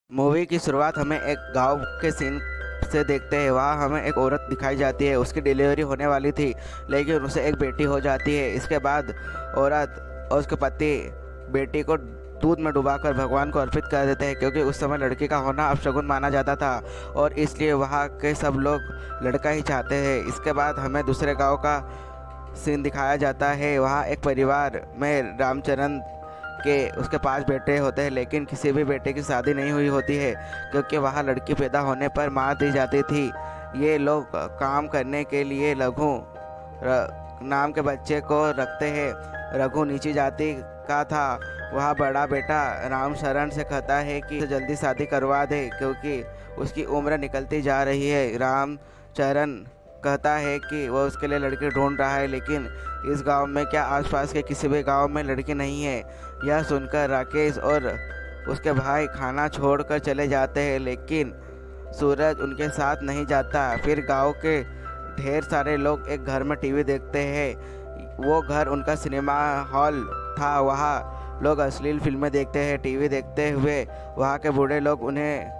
Movie की शुरुआत हमें एक गांव के सीन से देखते हैं। वहाँ हमें एक औरत दिखाई जाती है। उसकी डिलीवरी होने वाली थी, लेकिन उसे एक बेटी हो जाती है। इसके बाद औरत और उसके पति बेटी को दूध में डुबाकर भगवान को अर्पित कर देते हैं, क्योंकि उस समय लड़की का होना अपशगुन माना जाता था और इसलिए वहाँ के सब लोग लड़का ही चाहते हैं। इसके बाद हमें दूसरे गांव का सीन दिखाया जाता है। वहाँ एक परिवार में रामचरण के उसके 5 बेटे होते हैं, लेकिन किसी भी बेटे की शादी नहीं हुई होती है, क्योंकि वहाँ लड़की पैदा होने पर मार दी जाती थी। ये लोग काम करने के लिए रघु नाम के बच्चे को रखते हैं। रघु नीची जाति का था। वह बड़ा बेटा रामशरण से कहता है कि जल्दी शादी करवा दे, क्योंकि उसकी उम्र निकलती जा रही है। रामचरण कहता है कि वह उसके लिए लड़की ढूंढ रहा है, लेकिन इस गांव में क्या आसपास के किसी भी गांव में लड़की नहीं है। यह सुनकर राकेश और उसके भाई खाना छोड़कर चले जाते हैं, लेकिन सूरज उनके साथ नहीं जाता। फिर गांव के ढेर सारे लोग एक घर में टीवी देखते हैं। वो घर उनका सिनेमा हॉल था। वहाँ लोग अश्लील फिल्में देखते हैं। टीवी देखते हुए वहाँ के बूढ़े लोग उन्हें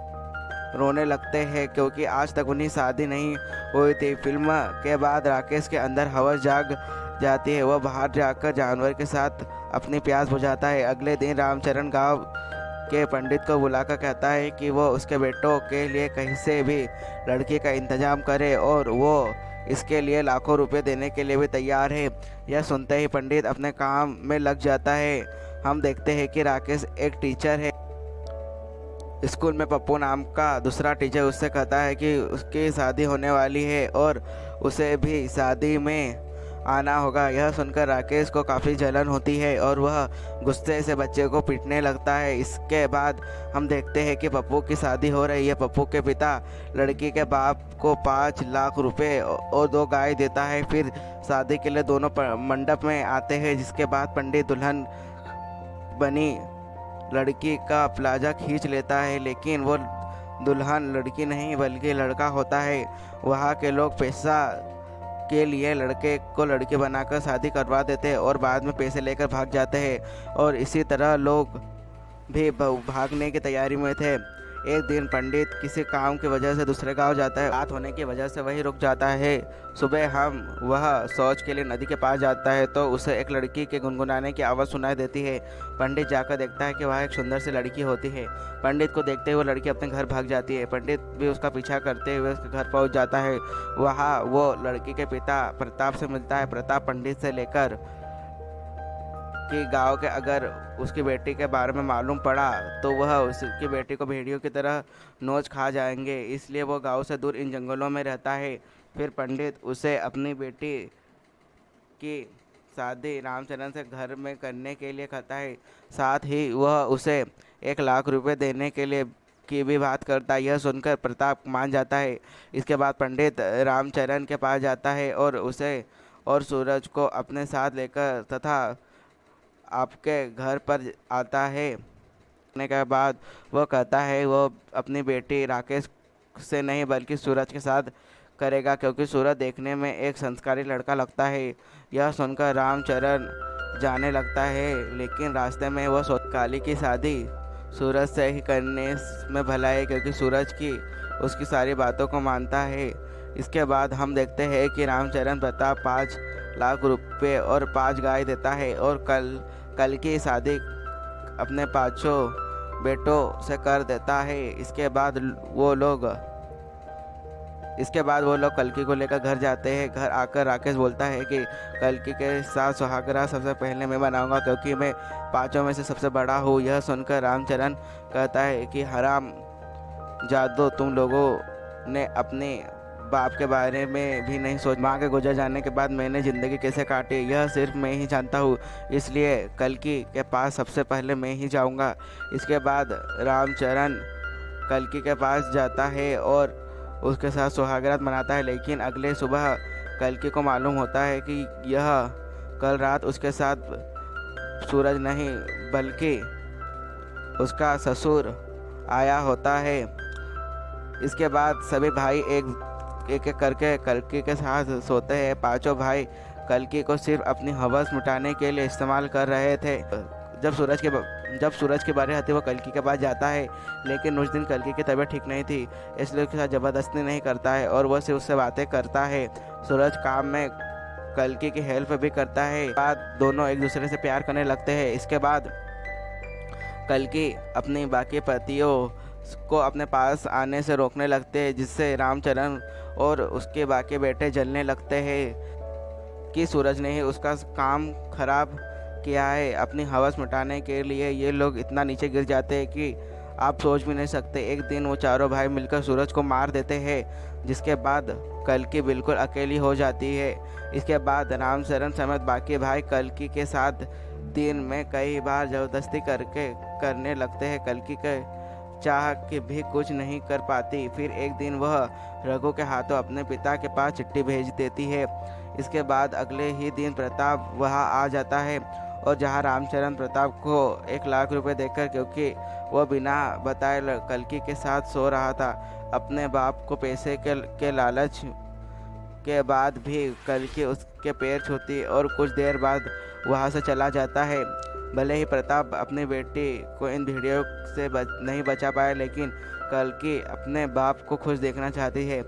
रोने लगते हैं, क्योंकि आज तक उन्हें शादी नहीं हुई थी। फिल्म के बाद राकेश के अंदर हवस जाग जाती है। वह बाहर जाकर जानवर के साथ अपनी प्यास बुझाता है। अगले दिन रामचरण गांव के पंडित को बुलाकर कहता है कि वो उसके बेटों के लिए कहीं से भी लड़की का इंतजाम करे, और वो इसके लिए लाखों रुपए देने के लिए भी तैयार है। यह सुनते ही पंडित अपने काम में लग जाता है। हम देखते हैं कि राकेश एक टीचर है। स्कूल में पप्पू नाम का दूसरा टीचर उससे कहता है कि उसकी शादी होने वाली है और उसे भी शादी में आना होगा। यह सुनकर राकेश को काफ़ी जलन होती है और वह गुस्से से बच्चे को पीटने लगता है। इसके बाद हम देखते हैं कि पप्पू की शादी हो रही है। पप्पू के पिता लड़की के बाप को 5 लाख रुपए और 2 गाय देता है। फिर शादी के लिए दोनों मंडप में आते हैं, जिसके बाद पंडित दुल्हन बनी लड़की का प्लाजा खींच लेता है, लेकिन वो दुल्हन लड़की नहीं बल्कि लड़का होता है। वहाँ के लोग पैसा के लिए लड़के को लड़की बनाकर शादी करवा देते हैं और बाद में पैसे लेकर भाग जाते हैं, और इसी तरह लोग भी भागने की तैयारी में थे। एक दिन पंडित किसी काम की वजह से दूसरे गांव जाता है। रात होने की वजह से वहीं रुक जाता है। सुबह वह शौच के लिए नदी के पास जाता है, तो उसे एक लड़की के गुनगुनाने की आवाज़ सुनाई देती है। पंडित जाकर देखता है कि वह एक सुंदर सी लड़की होती है। पंडित को देखते हुए लड़की अपने घर भाग जाती है। पंडित भी उसका पीछा करते हुए उसके घर पहुंच जाता है। वहाँ वो लड़की के पिता प्रताप से मिलता है। प्रताप पंडित से लेकर कि गांव के अगर उसकी बेटी के बारे में मालूम पड़ा तो वह उसकी बेटी को भेड़ियों की तरह नोच खा जाएंगे, इसलिए वो गांव से दूर इन जंगलों में रहता है। फिर पंडित उसे अपनी बेटी की शादी रामचरण से घर में करने के लिए कहता है। साथ ही वह उसे 1 लाख रुपए देने के लिए की भी बात करता है। यह सुनकर प्रताप मान जाता है। इसके बाद पंडित रामचरण के पास जाता है और उसे और सूरज को अपने साथ लेकर तथा आपके घर पर आता है। करने के बाद वो कहता है वो अपनी बेटी राकेश से नहीं बल्कि सूरज के साथ करेगा, क्योंकि सूरज देखने में एक संस्कारी लड़का लगता है। यह सुनकर रामचरण जाने लगता है, लेकिन रास्ते में वो काली की शादी सूरज से ही करने में भला है, क्योंकि सूरज की उसकी सारी बातों को मानता है। इसके बाद हम देखते हैं कि रामचरण प्रताप 5 लाख रुपए और 5 गाय देता है और कल की शादी अपने 5 बेटों से कर देता है। इसके बाद वो लोग कल्कि को लेकर घर जाते हैं। घर आकर राकेश बोलता है कि कल्कि के साथ सुहागरात सबसे पहले मैं बनाऊंगा, क्योंकि मैं 5 में से सबसे बड़ा हूँ। यह सुनकर रामचरण कहता है कि हराम जादो, तुम लोगों ने अपने बाप के बारे में भी नहीं सोच। माँ के गुजर जाने के बाद मैंने ज़िंदगी कैसे काटी यह सिर्फ मैं ही जानता हूँ, इसलिए कल्कि के पास सबसे पहले मैं ही जाऊँगा। इसके बाद रामचरण कल्कि के पास जाता है और उसके साथ सुहागरात मनाता है, लेकिन अगले सुबह कल्कि को मालूम होता है कि यह कल रात उसके साथ सूरज नहीं बल्कि उसका ससुर आया होता है। इसके बाद सभी भाई एक एक करके कल्कि के साथ सोते हैं। 5 भाई कल्कि को सिर्फ अपनी हवस मिटाने के लिए इस्तेमाल कर रहे थे। जब सूरज की बारी आती है वो कल्कि के पास जाता है, लेकिन उस दिन कल्कि की तबीयत ठीक नहीं थी, इसलिए उसके साथ ज़बरदस्ती नहीं करता है और वह सिर्फ उससे बातें करता है। सूरज काम में कल्कि की हेल्प भी करता है। बाद दोनों एक दूसरे से प्यार करने लगते हैं। इसके बाद कल्कि अपनी बाकी पतियों को अपने पास आने से रोकने लगते हैं, जिससे रामचरण और उसके बाकी बेटे जलने लगते हैं कि सूरज ने ही उसका काम खराब किया है। अपनी हवस मिटाने के लिए ये लोग इतना नीचे गिर जाते हैं कि आप सोच भी नहीं सकते। एक दिन वो चारों भाई मिलकर सूरज को मार देते हैं, जिसके बाद कल्कि बिल्कुल अकेली हो जाती है। इसके बाद रामचरण समेत बाकी भाई कल्कि के साथ दिन में कई बार ज़बरदस्ती करने लगते हैं। कल्कि के चाह के भी कुछ नहीं कर पाती। फिर एक दिन वह रघु के हाथों अपने पिता के पास चिट्ठी भेज देती है। इसके बाद अगले ही दिन प्रताप वहां आ जाता है और जहां रामचरण प्रताप को 1 लाख रुपए देकर, क्योंकि वह बिना बताए कल्कि के साथ सो रहा था, अपने बाप को पैसे के लालच के बाद भी कल्कि उसके पैर छूती और कुछ देर बाद वहां से चला जाता है। भले ही प्रताप अपनी बेटी को इन भेड़ियों से नहीं बचा पाया, लेकिन कल्कि अपने बाप को खुश देखना चाहती है।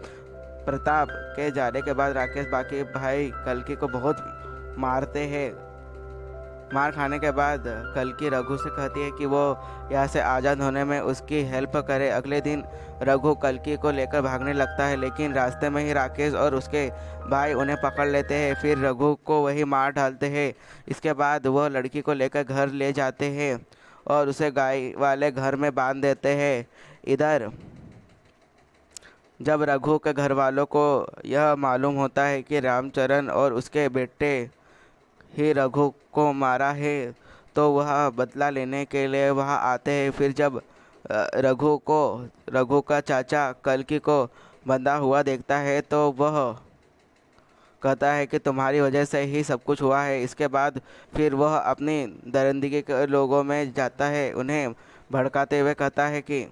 प्रताप के जाने के बाद राकेश बाकी भाई कल्कि को बहुत मारते हैं। मार खाने के बाद कल्कि रघु से कहती है कि वो यहाँ से आज़ाद होने में उसकी हेल्प करे। अगले दिन रघु कल्कि को लेकर भागने लगता है, लेकिन रास्ते में ही राकेश और उसके भाई उन्हें पकड़ लेते हैं। फिर रघु को वही मार डालते हैं। इसके बाद वह लड़की को लेकर घर ले जाते हैं और उसे गाय वाले घर में बांध देते हैं। इधर जब रघु के घर वालों को यह मालूम होता है कि रामचरण और उसके बेटे ही रघु को मारा है, तो वह बदला लेने के लिए वहां आते हैं। फिर जब रघु का चाचा कल्कि को बंधा हुआ देखता है, तो वह कहता है कि तुम्हारी वजह से ही सब कुछ हुआ है। इसके बाद फिर वह अपनी दरिंदगी के लोगों में जाता है, उन्हें भड़काते हुए कहता है कि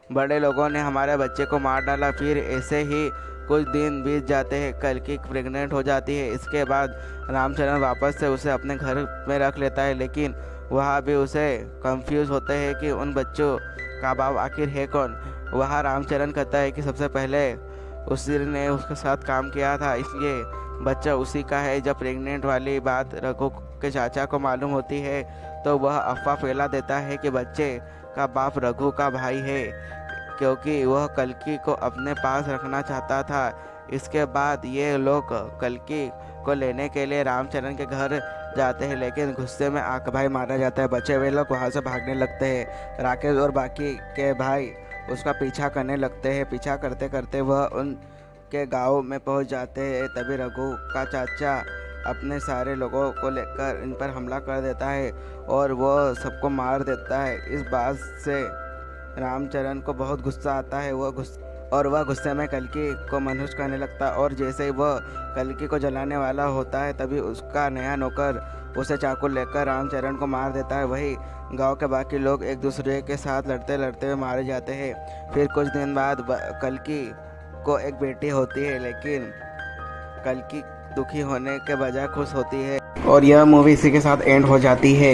बड़े लोगों ने हमारे बच्चे को मार डाला। फिर ऐसे ही कुछ दिन बीत जाते हैं। कल्कि प्रेग्नेंट हो जाती है। इसके बाद रामचरण वापस से उसे अपने घर में रख लेता है, लेकिन वहाँ भी उसे कंफ्यूज होते हैं कि उन बच्चों का बाप आखिर है कौन। वहाँ रामचरण कहता है कि सबसे पहले उसी ने उसके साथ काम किया था, इसलिए बच्चा उसी का है। जब प्रेग्नेंट वाली बात रघु के चाचा को मालूम होती है, तो वह अफवाह फैला देता है कि बच्चे का बाप रघु का भाई है, क्योंकि वह कल्कि को अपने पास रखना चाहता था। इसके बाद ये लोग कल्कि को लेने के लिए रामचरण के घर जाते हैं, लेकिन गुस्से में आका भाई मारा जाता है। बचे हुए लोग वहाँ से भागने लगते हैं। राकेश और बाकी के भाई उसका पीछा करने लगते हैं। पीछा करते करते वह उनके गांव में पहुँच जाते हैं। तभी रघु का चाचा अपने सारे लोगों को लेकर इन पर हमला कर देता है और वह सबको मार देता है। इस बात से रामचरण को बहुत गुस्सा आता है। वह गुस्से में कल्कि को मनहूस करने लगता है और जैसे ही वह कल्कि को जलाने वाला होता है, तभी उसका नया नौकर उसे चाकू लेकर रामचरण को मार देता है। वही गांव के बाकी लोग एक दूसरे के साथ लड़ते लड़ते हुए मारे जाते हैं। फिर कुछ दिन बाद कल्कि को एक बेटी होती है, लेकिन कल्कि दुखी होने के बजाय खुश होती है और यह मूवी इसी के साथ एंड हो जाती है।